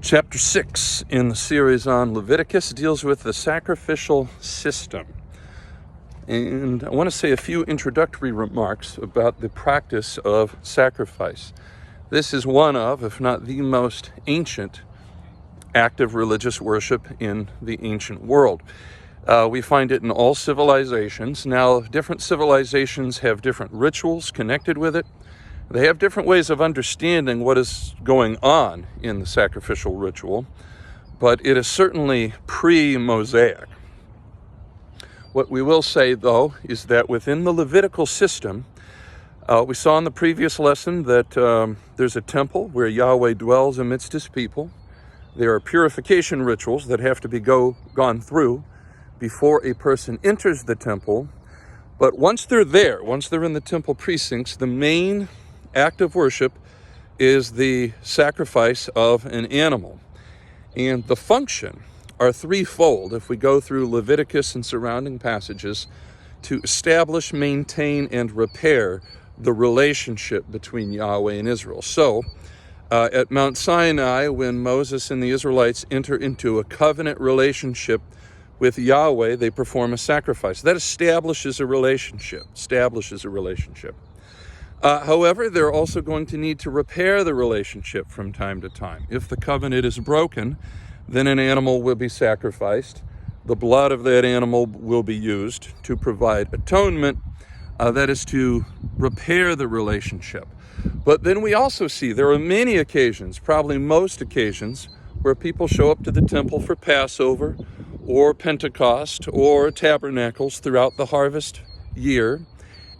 Chapter 6 in the series on Leviticus deals with the sacrificial system. And I want to say a few introductory remarks about the practice of sacrifice. This is one of, if not the most ancient act of religious worship in the ancient world. We find it in all civilizations. Now, different civilizations have different rituals connected with it. They have different ways of understanding what is going on in the sacrificial ritual, but it is certainly pre-Mosaic. What we will say, though, is that within the Levitical system, we saw in the previous lesson that there's a temple where Yahweh dwells amidst his people. There are purification rituals that have to be gone through before a person enters the temple. But once they're there, once they're in the temple precincts, the main act of worship is the sacrifice of an animal. And the function are threefold if we go through Leviticus and surrounding passages to establish, maintain, and repair the relationship between Yahweh and Israel. So, at Mount Sinai, when Moses and the Israelites enter into a covenant relationship with Yahweh, they perform a sacrifice. That establishes a relationship, However, they're also going to need to repair the relationship from time to time. If the covenant is broken, then an animal will be sacrificed. The blood of that animal will be used to provide atonement, that is to repair the relationship. But then we also see there are many occasions, probably most occasions, where people show up to the temple for Passover or Pentecost or tabernacles throughout the harvest year,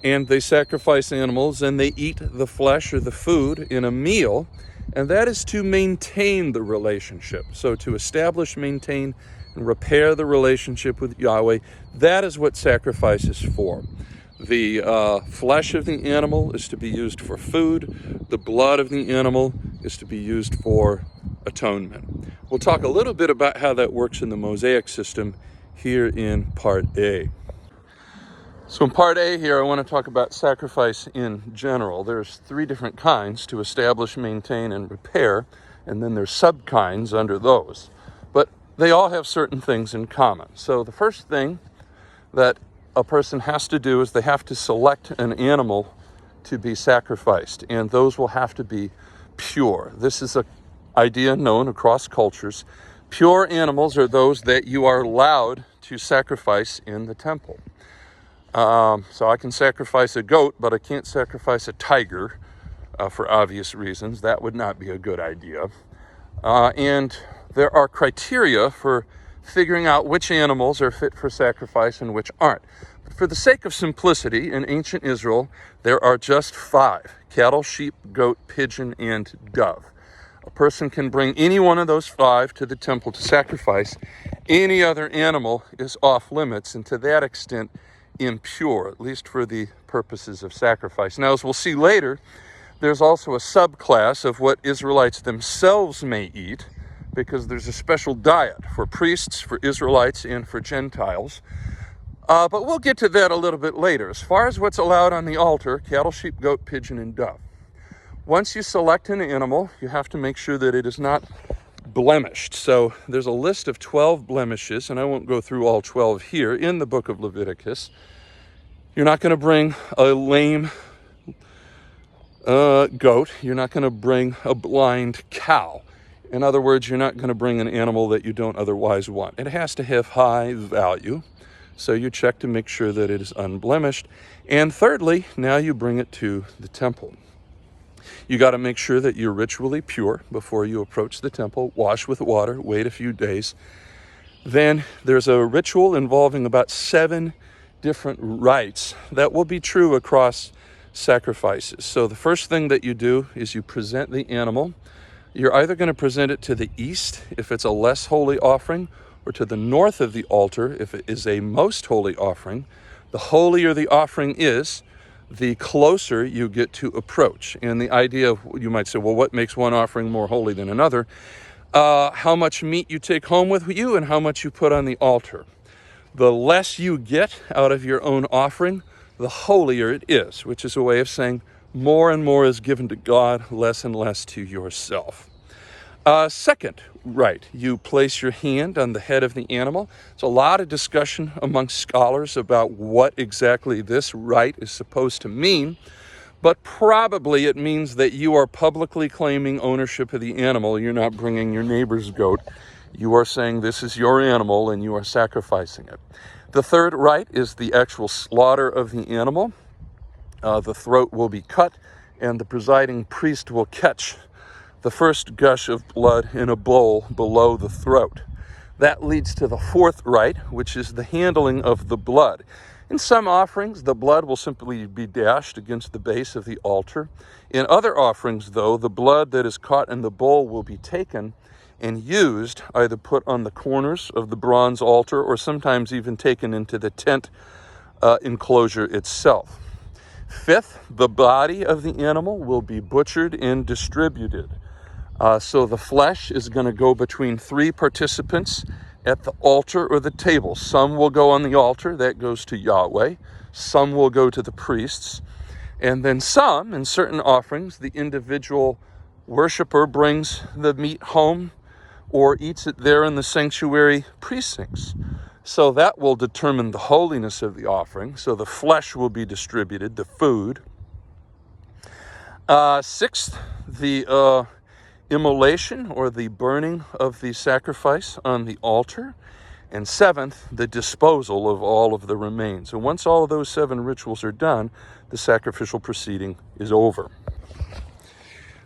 and they sacrifice animals and they eat the flesh or the food in a meal, and that is to maintain the relationship. So to establish, maintain, and repair the relationship with Yahweh, that is what sacrifice is for. The flesh of the animal is to be used for food. The blood of the animal is to be used for atonement. We'll talk a little bit about how that works in the Mosaic system here in Part A. So in Part A here, I want to talk about sacrifice in general. There's three different kinds: to establish, maintain, and repair, and then there's sub-kinds under those. But they all have certain things in common. So the first thing that a person has to do is they have to select an animal to be sacrificed, and those will have to be pure. This is an idea known across cultures. Pure animals are those that you are allowed to sacrifice in the temple. So I can sacrifice a goat, but I can't sacrifice a tiger for obvious reasons. That would not be a good idea. And there are criteria for figuring out which animals are fit for sacrifice and which aren't. But for the sake of simplicity, in ancient Israel, there are just 5: cattle, sheep, goat, pigeon, and dove. A person can bring any one of those 5 to the temple to sacrifice. Any other animal is off limits, and to that extent, impure, at least for the purposes of sacrifice. Now, as we'll see later, there's also a subclass of what Israelites themselves may eat, because there's a special diet for priests, for Israelites, and for Gentiles. But we'll get to that a little bit later. As far as what's allowed on the altar: cattle, sheep, goat, pigeon, and dove. Once you select an animal, you have to make sure that it is not blemished. So there's a list of 12 blemishes, and I won't go through all 12 here in the book of Leviticus. You're not going to bring a lame goat. You're not going to bring a blind cow. In other words, you're not going to bring an animal that you don't otherwise want. It has to have high value, so you check to make sure that it is unblemished. And thirdly, now you bring it to the temple. You got to make sure that you're ritually pure before you approach the temple. Wash with water, wait a few days. Then there's a ritual involving about 7 different rites that will be true across sacrifices. So the first thing that you do is you present the animal. You're either going to present it to the east if it's a less holy offering, or to the north of the altar if it is a most holy offering. The holier the offering is, the closer you get to approach. And the idea of, you might say, well, what makes one offering more holy than another? How much meat you take home with you and how much you put on the altar. The less you get out of your own offering, the holier it is, which is a way of saying more and more is given to God, less and less to yourself. Second rite, you place your hand on the head of the animal. There's a lot of discussion amongst scholars about what exactly this rite is supposed to mean, but probably it means that you are publicly claiming ownership of the animal. You're not bringing your neighbor's goat. You are saying this is your animal and you are sacrificing it. The third rite is the actual slaughter of the animal. The throat will be cut, and the presiding priest will catch the first gush of blood in a bowl below the throat. That leads to the fourth rite, which is the handling of the blood. In some offerings, the blood will simply be dashed against the base of the altar. In other offerings, though, the blood that is caught in the bowl will be taken and used, either put on the corners of the bronze altar or sometimes even taken into the tent enclosure itself. Fifth, the body of the animal will be butchered and distributed. So the flesh is going to go between three participants at the altar or the table. Some will go on the altar, that goes to Yahweh. Some will go to the priests. And then some, in certain offerings, the individual worshiper brings the meat home or eats it there in the sanctuary precincts. So that will determine the holiness of the offering. So the flesh will be distributed, the food. Sixth, the immolation or the burning of the sacrifice on the altar. And seventh, the disposal of all of the remains. And once all of those 7 rituals are done, the sacrificial proceeding is over.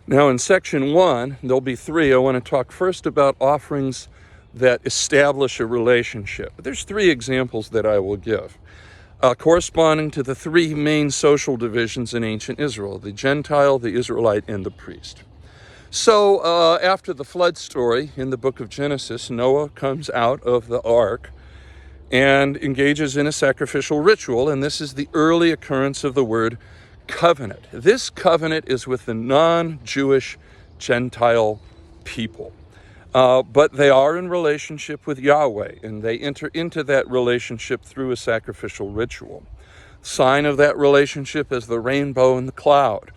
Now in section 1, there'll be 3. I want to talk first about offerings that establish a relationship. There's 3 examples that I will give, corresponding to the 3 main social divisions in ancient Israel: the Gentile, the Israelite, and the priest. So after the flood story in the book of Genesis, Noah comes out of the ark and engages in a sacrificial ritual, and this is the early occurrence of the word covenant. This covenant is with the non-Jewish Gentile people, but they are in relationship with Yahweh, and they enter into that relationship through a sacrificial ritual. Sign of that relationship is the rainbow and the cloud.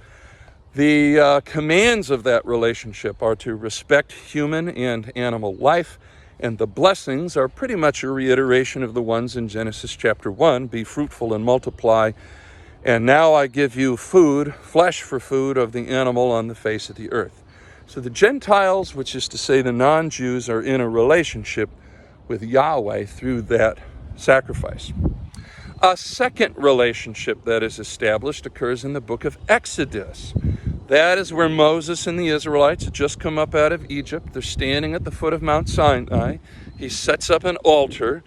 The commands of that relationship are to respect human and animal life, and the blessings are pretty much a reiteration of the ones in Genesis chapter 1, be fruitful and multiply, and now I give you food, flesh for food of the animal on the face of the earth. So the Gentiles, which is to say the non-Jews, are in a relationship with Yahweh through that sacrifice. A second relationship that is established occurs in the book of Exodus. That is where Moses and the Israelites had just come up out of Egypt. They're standing at the foot of Mount Sinai. He sets up an altar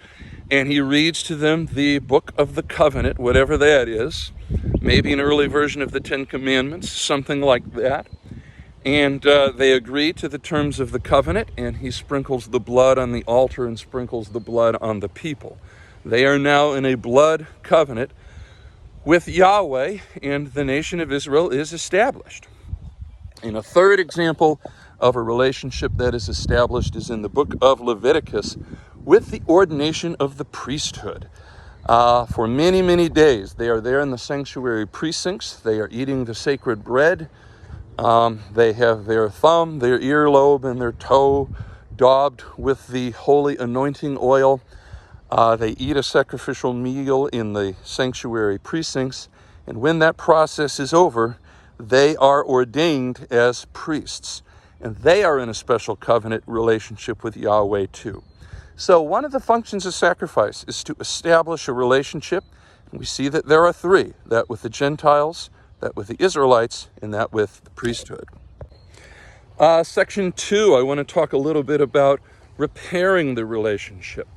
and he reads to them the book of the covenant, whatever that is, maybe an early version of the 10 Commandments, something like that. And they agree to the terms of the covenant, and he sprinkles the blood on the altar and sprinkles the blood on the people. They are now in a blood covenant with Yahweh, and the nation of Israel is established. And a third example of a relationship that is established is in the book of Leviticus with the ordination of the priesthood. For many, many days, they are there in the sanctuary precincts. They are eating the sacred bread. They have their thumb, their earlobe, and their toe daubed with the holy anointing oil. They eat a sacrificial meal in the sanctuary precincts, and when that process is over, they are ordained as priests, and they are in a special covenant relationship with Yahweh too. So one of the functions of sacrifice is to establish a relationship, and we see that there are 3, that with the Gentiles, that with the Israelites, and that with the priesthood. Section 2, I want to talk a little bit about repairing the relationship.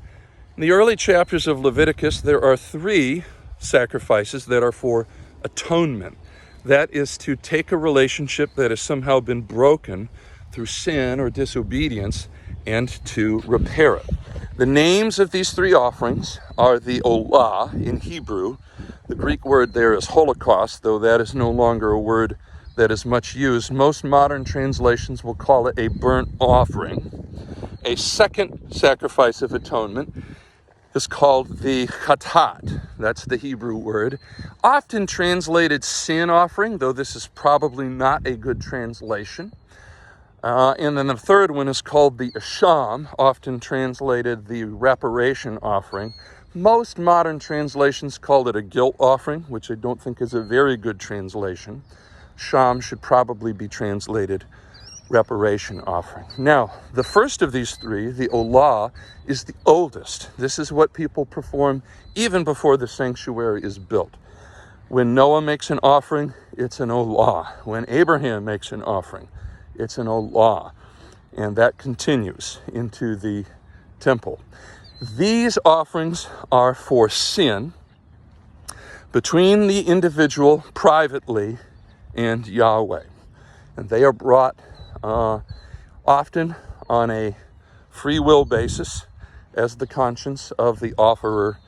In the early chapters of Leviticus, there are 3 sacrifices that are for atonement. That is to take a relationship that has somehow been broken through sin or disobedience and to repair it. The names of these 3 offerings are the Olah in Hebrew. The Greek word there is Holocaust, though that is no longer a word that is much used. Most modern translations will call it a burnt offering. A second sacrifice of atonement is called the chatat. That's the Hebrew word. Often translated sin offering, though this is probably not a good translation. And then the third one is called the asham, often translated the reparation offering. Most modern translations call it a guilt offering, which I don't think is a very good translation. Sham should probably be translated reparation offering. Now, the first of these three, the olah, is the oldest. This is what people perform even before the sanctuary is built. When Noah makes an offering, it's an olah. When Abraham makes an offering, it's an olah. And that continues into the temple. These offerings are for sin between the individual privately and Yahweh. And they are brought often on a free will basis as the conscience of the offerer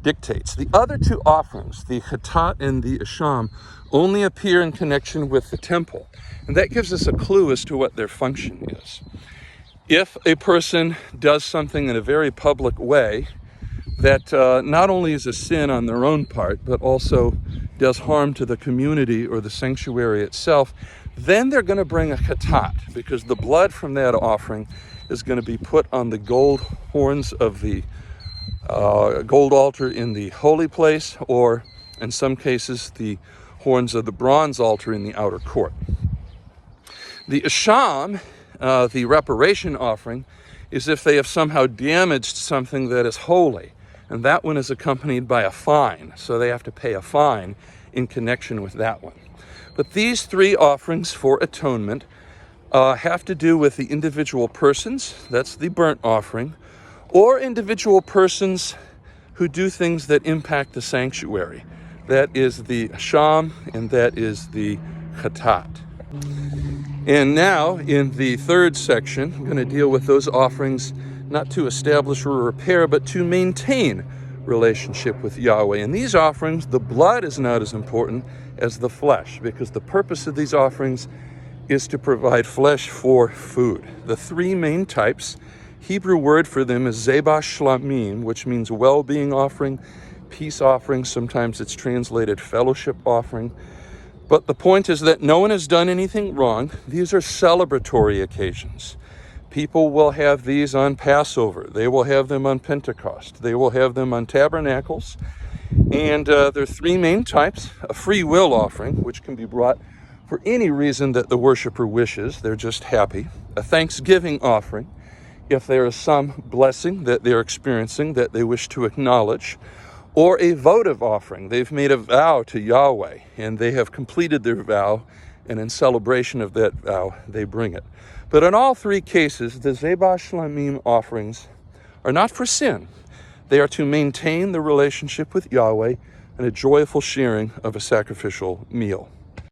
dictates. The other two offerings, the chatat and the asham, only appear in connection with the temple. And that gives us a clue as to what their function is. If a person does something in a very public way that not only is a sin on their own part, but also does harm to the community or the sanctuary itself, then they're going to bring a chatat, because the blood from that offering is going to be put on the gold horns of the gold altar in the holy place, or in some cases the horns of the bronze altar in the outer court. The asham, the reparation offering, is if they have somehow damaged something that is holy, and that one is accompanied by a fine, so they have to pay a fine in connection with that one. But these three offerings for atonement have to do with the individual persons, that's the burnt offering, or individual persons who do things that impact the sanctuary. That is the asham, and that is the chatat. And now, in the third section, I'm going to deal with those offerings not to establish or repair, but to maintain relationship with Yahweh. And these offerings, the blood is not as important as the flesh, because the purpose of these offerings is to provide flesh for food. The three main types, Hebrew word for them is zebah shlamim, which means well-being offering, peace offering. Sometimes it's translated fellowship offering. But the point is that no one has done anything wrong. These are celebratory occasions. People will have these on Passover. They will have them on Pentecost. They will have them on Tabernacles. And there are three main types. A free will offering, which can be brought for any reason that the worshiper wishes. They're just happy. A thanksgiving offering, if there is some blessing that they're experiencing that they wish to acknowledge. Or a votive offering. They've made a vow to Yahweh, and they have completed their vow, and in celebration of that vow, they bring it. But in all three cases, the zebah shlamim offerings are not for sin. They are to maintain the relationship with Yahweh and a joyful sharing of a sacrificial meal.